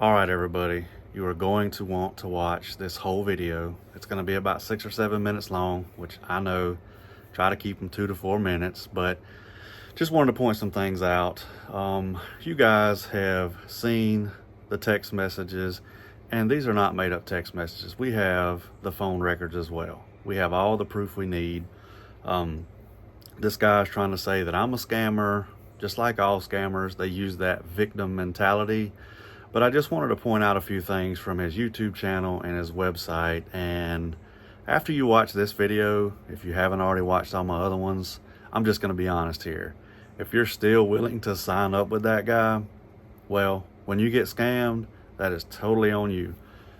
All right, everybody, you are going to want to watch this whole video. It's going to be about 6 or 7 minutes long, which I know, try to keep them 2 to 4 minutes, but just wanted to point some things out. You guys have seen the text messages, and these are not made up text messages. We have the phone records as well. We have all the proof we need. This guy's trying to say that I'm a scammer. Just like all scammers, they use that victim mentality. But I just wanted to point out a few things from his YouTube channel and his website. And after you watch this video, if you haven't already watched all my other ones, I'm just going to be honest here. If you're still willing to sign up with that guy, well, when you get scammed, that is totally on you,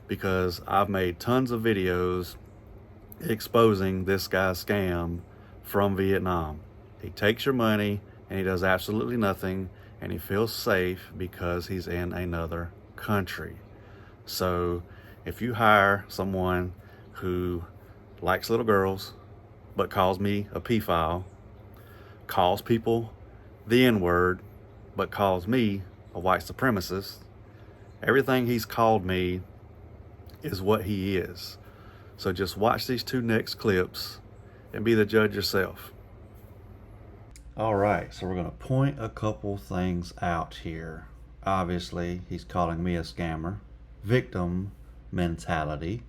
because I've made tons of videos exposing this guy's scam from Vietnam. He takes your money and he does absolutely nothing, and he feels safe because he's in another country. So if you hire someone who likes little girls but calls me a pedophile, calls people the N-word but calls me a white supremacist, everything he's called me is what he is. So just watch these 2 next clips and be the judge yourself. All right, so we're going to point a couple things out here. Obviously, he's calling me a scammer. Victim mentality.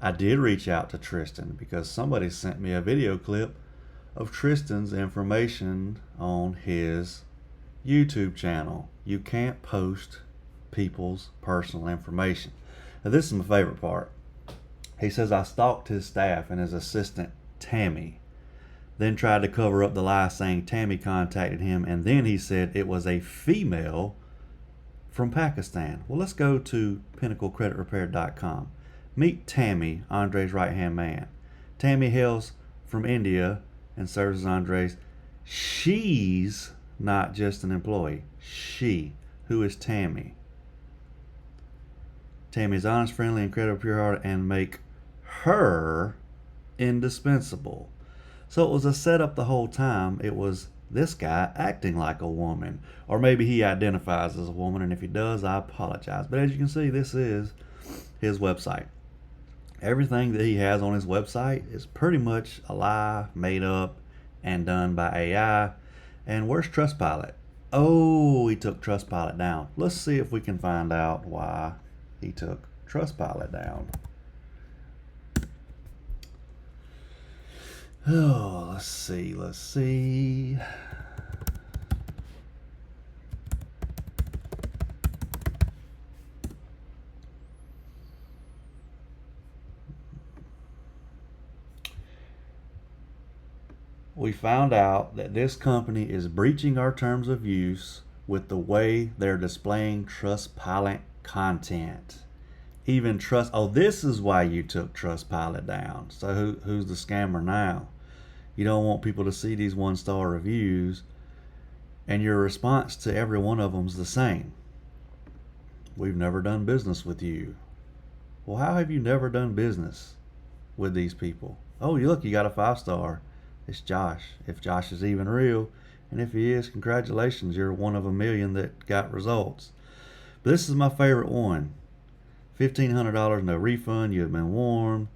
I did reach out to Tristan because somebody sent me a video clip of Tristan's information on his YouTube channel. You can't post people's personal information. Now, this is my favorite part. He says, I stalked his staff and his assistant, Tammy, then tried to cover up the lie saying Tammy contacted him, and then he said it was a female from Pakistan. Well, let's go to pinnaclecreditrepair.com. Meet Tammy, Andre's right-hand man. Tammy hails from India and serves as Andre's. She's not just an employee. She. Who is Tammy? Tammy is honest, friendly, incredibly pure-hearted, and make her indispensable. So it was a setup the whole time. It was this guy acting like a woman. Or maybe he identifies as a woman, and if he does, I apologize. But as you can see, this is his website. Everything that he has on his website is pretty much a lie, made up, and done by AI. And where's Trustpilot? Oh, he took Trustpilot down. Let's see if we can find out why he took Trustpilot down. Oh, let's see. We found out that this company is breaching our terms of use with the way they're displaying Trustpilot content. Even this is why you took Trustpilot down. So who's the scammer now? You don't want people to see these 1-star reviews, and your response to every one of them is the same. We've never done business with you. Well, how have you never done business with these people? Oh, look, you got a 5-star. It's Josh. If Josh is even real, and if he is, congratulations, you're one of a million that got results. But this is my favorite one. $1,500, no refund, you have been warned.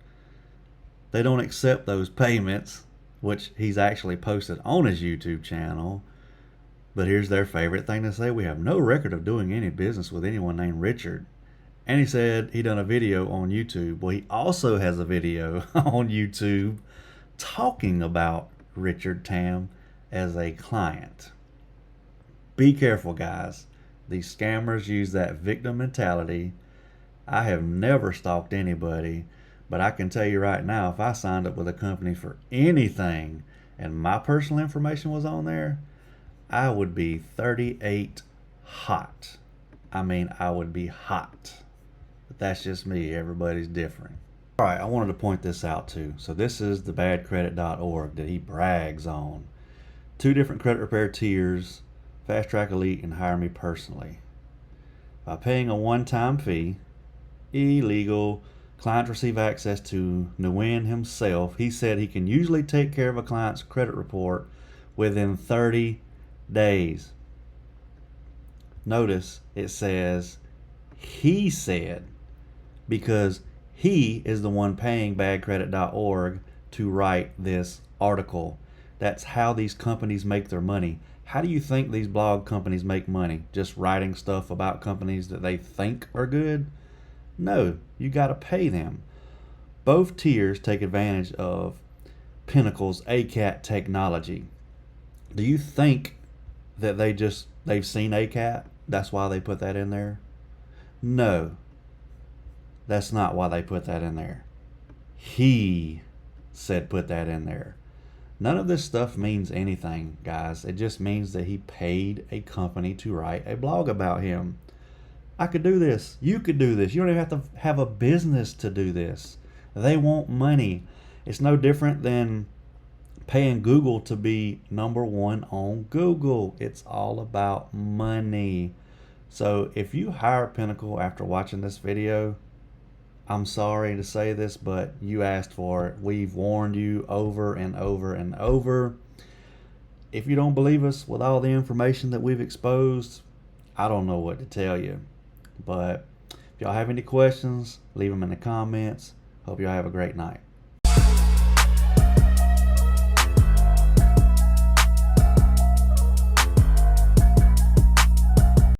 They don't accept those payments, which he's actually posted on his YouTube channel. But here's their favorite thing to say: we have no record of doing any business with anyone named Richard. And he said he done a video on YouTube. Well, he also has a video on YouTube talking about Richard Tam as a client. Be careful, guys. These scammers use that victim mentality. I have never stalked anybody, but I can tell you right now, if I signed up with a company for anything and my personal information was on there, I would be 38 hot. I mean, I would be hot. But that's just me. Everybody's different. All right, I wanted to point this out too. So this is the badcredit.org that he brags on. 2 different credit repair tiers: Fast Track Elite and Hire Me Personally. By paying a one-time fee, illegal, clients receive access to Nguyen himself. He said he can usually take care of a client's credit report within 30 days. Notice it says He said, because he is the one paying badcredit.org to write this article. That's how these companies make their money. How do you think these blog companies make money? Just writing stuff about companies that they think are good? No, you got to pay them. Both tiers take advantage of Pinnacle's ACAT technology. Do you think that they've seen ACAT? That's why they put that in there? No, that's not why they put that in there. He said put that in there. None of this stuff means anything, guys. It just means that he paid a company to write a blog about him. I could do this. You could do this. You don't even have to have a business to do this. They want money. It's no different than paying Google to be #1 on Google. It's all about money. So if you hire Pinnacle after watching this video, I'm sorry to say this, but you asked for it. We've warned you over and over and over. If you don't believe us with all the information that we've exposed, I don't know what to tell you. But if y'all have any questions, leave them in the comments. Hope y'all have a great night.